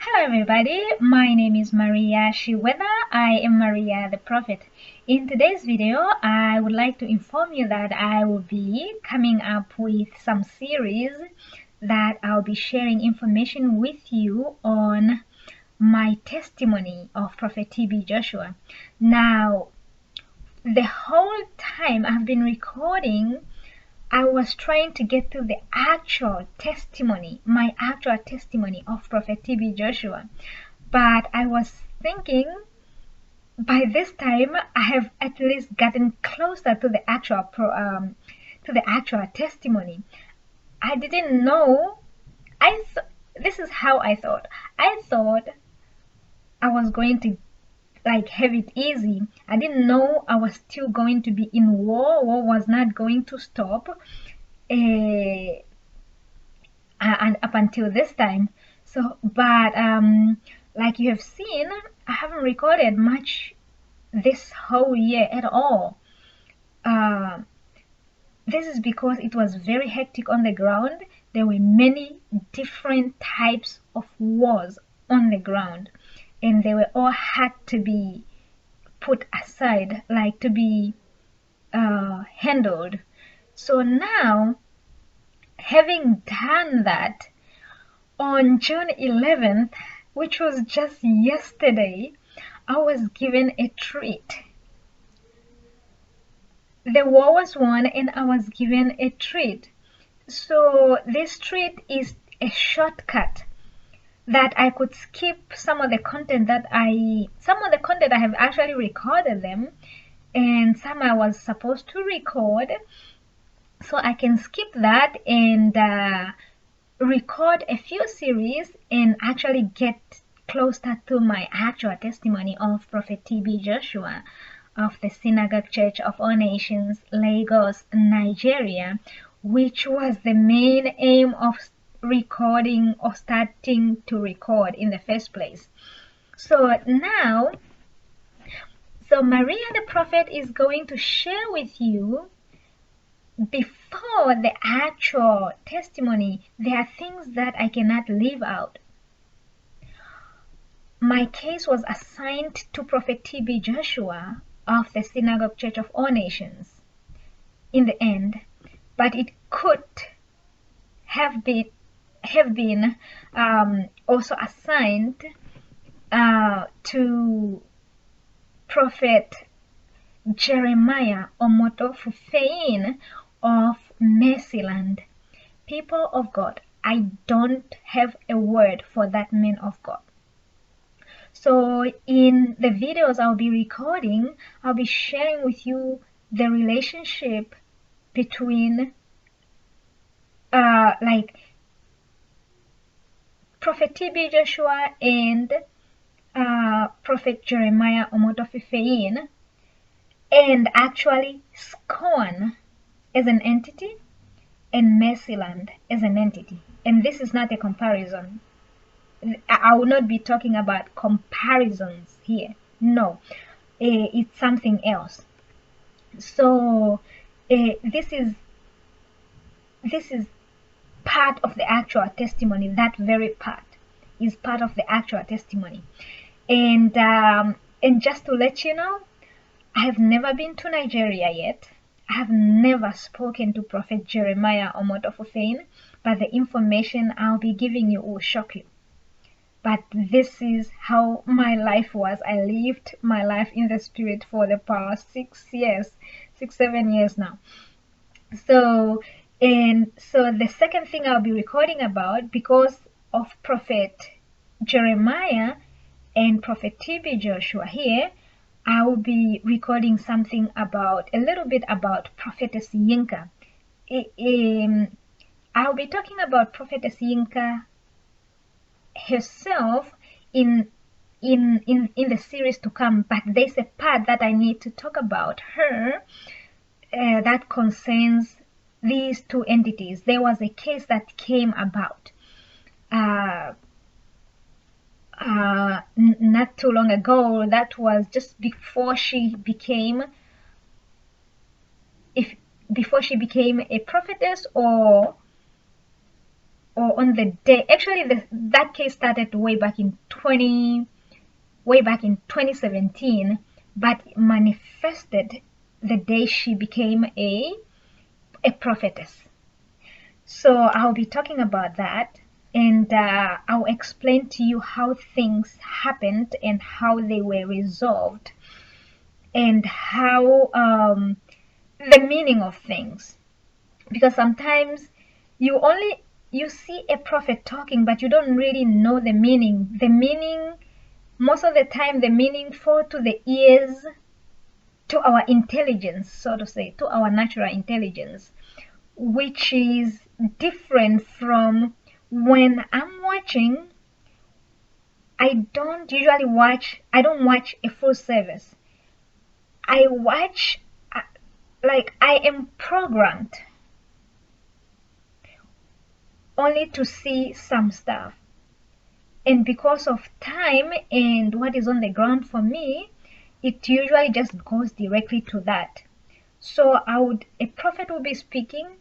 Hello everybody, my name is Maria Shiweda. I am Maria the Prophet. In today's video, I would like to inform you that I will be coming up with some series that I'll be sharing information with you on my testimony of Prophet TB Joshua. Now, the whole time I've been recording, I was trying to get to the actual testimony, my actual testimony of Prophet TB Joshua. But I was thinking by this time I have at least gotten closer to the actual testimony. I didn't know. This is how I thought. I thought I was going to have it easy. I didn't know I was still going to be in war. War was not going to stop. And up until this time. So, but like you have seen, I haven't recorded much this whole year at all. This is because it was very hectic on the ground. There were many different types of wars on the ground, and they were all had to be put aside, like to be handled. So now, having done that, on June 11th, which was just yesterday, I was given a treat. The war was won and I was given a treat. So this treat is a shortcut that I could skip some of the content that I have actually recorded them, and some I was supposed to record. So I can skip that and record a few series and actually get closer to my actual testimony of Prophet TB Joshua of the Synagogue Church of All Nations, Lagos, Nigeria, which was the main aim of recording or starting to record in the first place. So now, Maria the Prophet is going to share with you, before the actual testimony, there are things that I cannot leave out. My case was assigned to Prophet TB Joshua of the Synagogue Church of All Nations in the end, but it could have been also assigned to Prophet Jeremiah Omoto Fufeyin of Mercyland. People of God, I don't have a word for that man of God. So in the videos I'll be recording, I'll be sharing with you the relationship between Prophet TB Joshua and Prophet Jeremiah Omoto Fufeyin, and actually SCOAN as an entity and Mercyland as an entity. And this is not a comparison. I will not be talking about comparisons here. No, it's something else. So this is part of the actual testimony. That very part is part of the actual testimony. And just to let you know, I have never been to Nigeria yet. I have never spoken to Prophet Jeremiah Omoto Fufeyin, but the information I'll be giving you will shock you. But this is how my life was. I lived my life in the spirit for the past 7 years now. So the second thing I'll be recording about, because of Prophet Jeremiah and Prophet TB Joshua here, I will be recording something a little bit about Prophetess Yinka. I'll be talking about Prophetess Yinka herself in the series to come, but there's a part that I need to talk about her that concerns these two entities. There was a case that came about not too long ago. That was just before she became a prophetess, or or on the day, actually that case started way back in 2017, but manifested the day she became a prophetess. So I'll be talking about that, and I'll explain to you how things happened and how they were resolved, and how the meaning of things. Because sometimes you see a prophet talking, but you don't really know the meaning. The meaning, most of the time, the meaning fall to the ears, to our intelligence, so to say, to our natural intelligence, which is different from when I'm watching. I don't watch a full service. I watch, like, I am programmed only to see some stuff. And because of time and what is on the ground for me, it usually just goes directly to that. So a prophet will be speaking.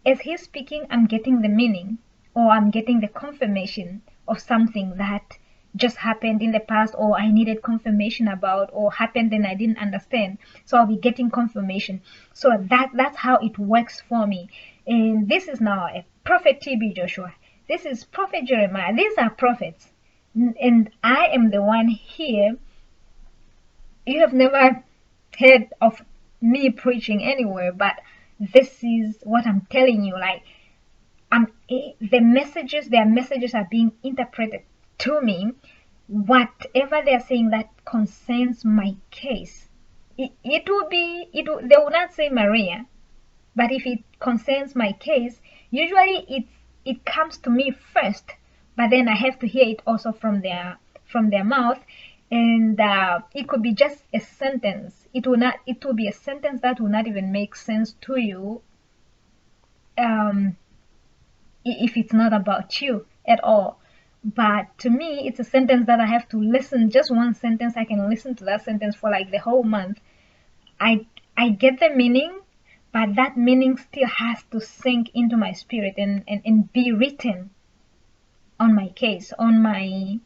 As he's speaking, I'm getting the meaning, or I'm getting the confirmation of something that just happened in the past, or I needed confirmation about, or happened and I didn't understand. So I'll be getting confirmation. So that's how it works for me. And this is now a prophet TB Joshua. This is Prophet Jeremiah. These are prophets. And I am the one here. You have never heard of me preaching anywhere, but this is what I'm telling you. Like, their messages are being interpreted to me. Whatever they're saying that concerns my case, they will not say Maria, but if it concerns my case, usually it comes to me first, but then I have to hear it also from their mouth. And it could be just a sentence. It will be a sentence that will not even make sense to you, if it's not about you at all. But to me, it's a sentence that I have to listen. Just one sentence, I can listen to that sentence for like the whole month. I get the meaning, but that meaning still has to sink into my spirit and be written on my case, on my,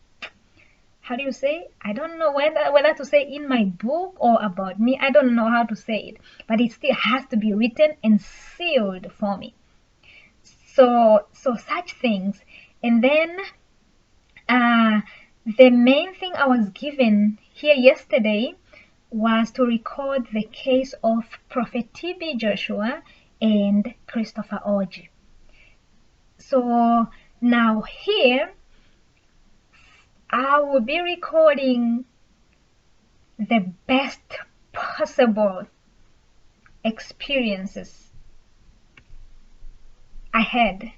how do you say? I don't know whether to say in my book or about me. I don't know how to say it, but it still has to be written and sealed for me. So such things. And then the main thing I was given here yesterday was to record the case of Prophet TB Joshua and Christopher Orji. So now here I will be recording the best possible experiences I had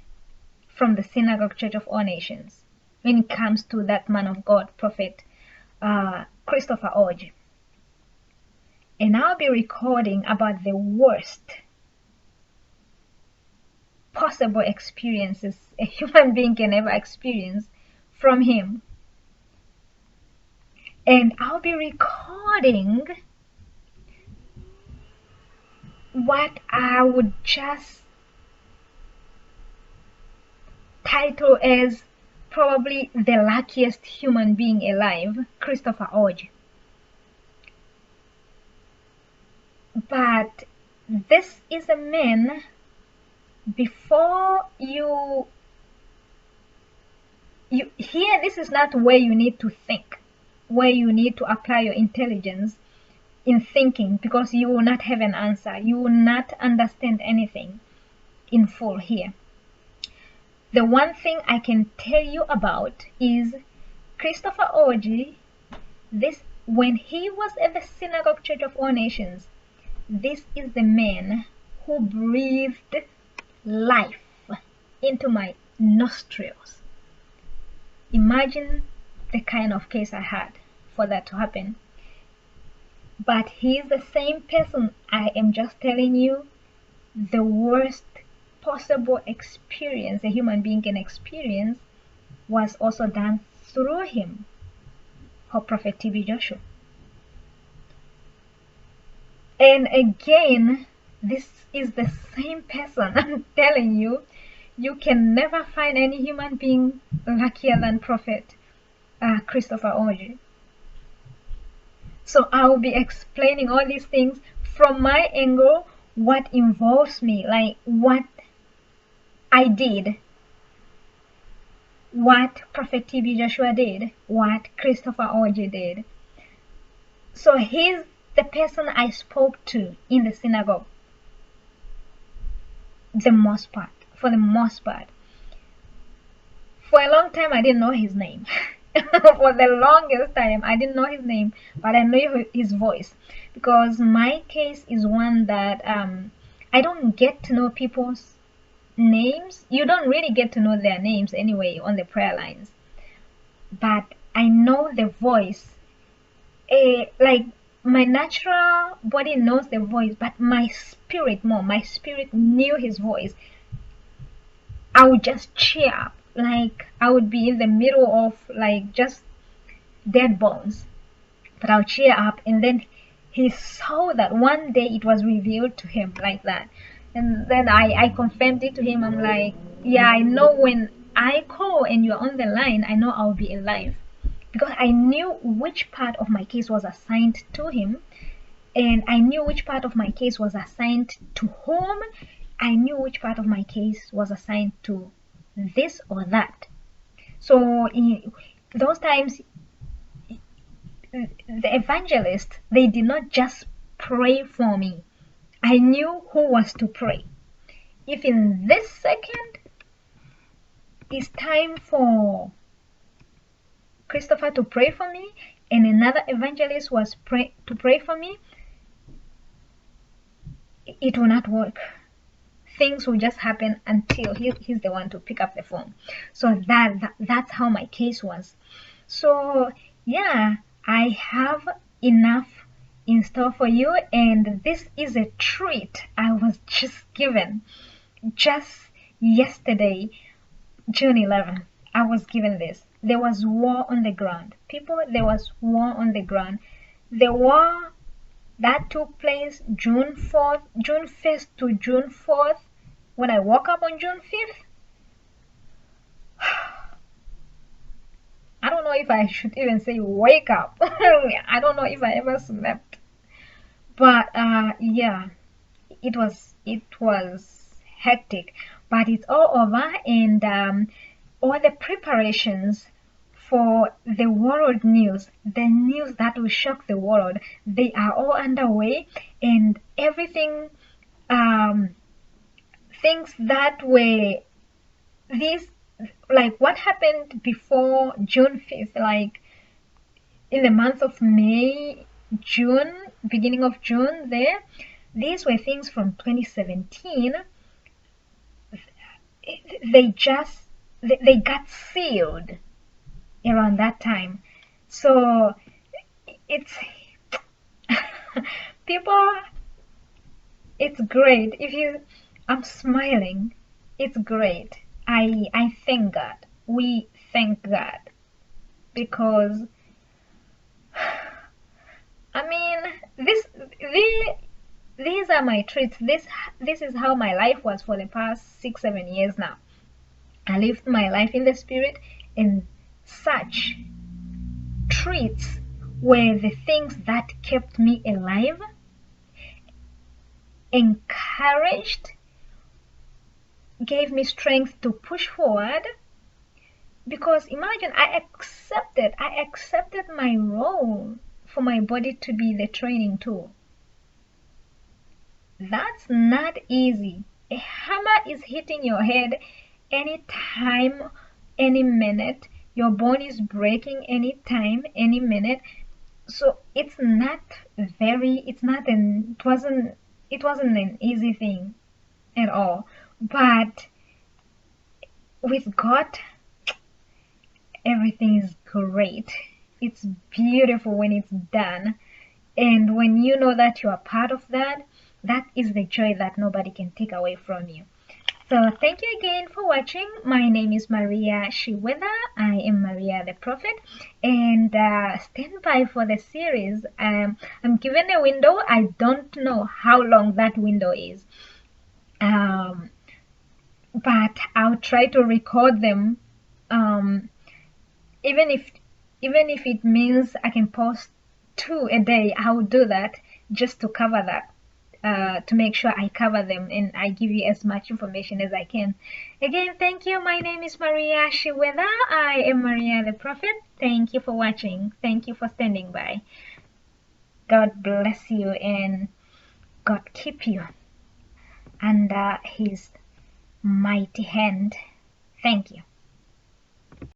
from the Synagogue Church of All Nations when it comes to that man of God, Prophet Christopher Orji. And I'll be recording about the worst possible experiences a human being can ever experience from him. And I'll be recording what I would just title as probably the luckiest human being alive, Christopher Orji. But this is a man, before you here, this is not where you need to think, where you need to apply your intelligence in thinking, because you will not have an answer. You will not understand anything in full here. The one thing I can tell you about is Christopher Orji. When he was at the Synagogue Church of All Nations, this is the man who breathed life into my nostrils. Imagine the kind of case I had for that to happen. But he is the same person. I am just telling you the worst possible experience a human being can experience was also done through him, for Prophet TB Joshua. And again, this is the same person. I'm telling you, You can never find any human being luckier than Prophet Christopher Orji. So I will be explaining all these things from my angle, what involves me, like what I did, what Prophet TB Joshua did, what Christopher Orji did. So he's the person I spoke to in the synagogue. For the most part. For a long time, I didn't know his name. For the longest time, I didn't know his name, but I knew his voice. Because my case is one that I don't get to know people's names. You don't really get to know their names anyway on the prayer lines. But I know the voice. Like my natural body knows the voice, but my spirit knew his voice. I would just cheer up, like I would be in the middle of like just dead bones, but I'll cheer up. And then he saw that one day it was revealed to him like that, and then I confirmed it to him. I'm like, yeah, I know when I call and you're on the line, I know I'll be alive, because I knew which part of my case was assigned to him, and I knew which part of my case was assigned to whom. I knew which part of my case was assigned to this or that. So in those times, the evangelists, they did not just pray for me. I knew who was to pray. If in this second it's time for Christopher to pray for me and another evangelist was to pray for me, it will not work. Things will just happen until he's the one to pick up the phone. So that's how my case was. So yeah, I have enough in store for you, and this is a treat I was just given. Just yesterday, June 11th, I was given this. There was war on the ground. People, there was war on the ground. The war that took place June 1st to June 4th, when I woke up on June 5th. I don't know if I should even say wake up. I don't know if I ever slept. But yeah, it was hectic. But it's all over, and all the preparations for the world news, the news that will shock the world, they are all underway, and everything, things that were these, like what happened before June 5th, like in the month of May, June, beginning of June there, these were things from 2017. They got sealed around that time. So it's people, it's great. I'm smiling. It's great. I thank God. We thank God, because I mean, these are my treats. This is how my life was for the past 6-7 years now. I lived my life in the spirit, and such treats were the things that kept me alive, encouraged, gave me strength to push forward. Because imagine, I accepted my role for my body to be the training tool. That's not easy. A hammer is hitting your head any time, any minute. Your bone is breaking any time, any minute. So it wasn't an easy thing at all. But with God, everything is great. It's beautiful when it's done. And when you know that you are part of that, that is the joy that nobody can take away from you. So thank you again for watching. My name is Maria Shiweda. I am Maria the Prophet. And stand by for the series. I'm given a window. I don't know how long that window is. but I'll try to record them. Um, even if it means I can post 2 a day, I will do that just to cover that. To make sure I cover them and I give you as much information as I can. Again, thank you. My name is Maria Shiweda. I am Maria the Prophet. Thank you for watching. Thank you for standing by. God bless you and God keep you under His mighty hand. Thank you.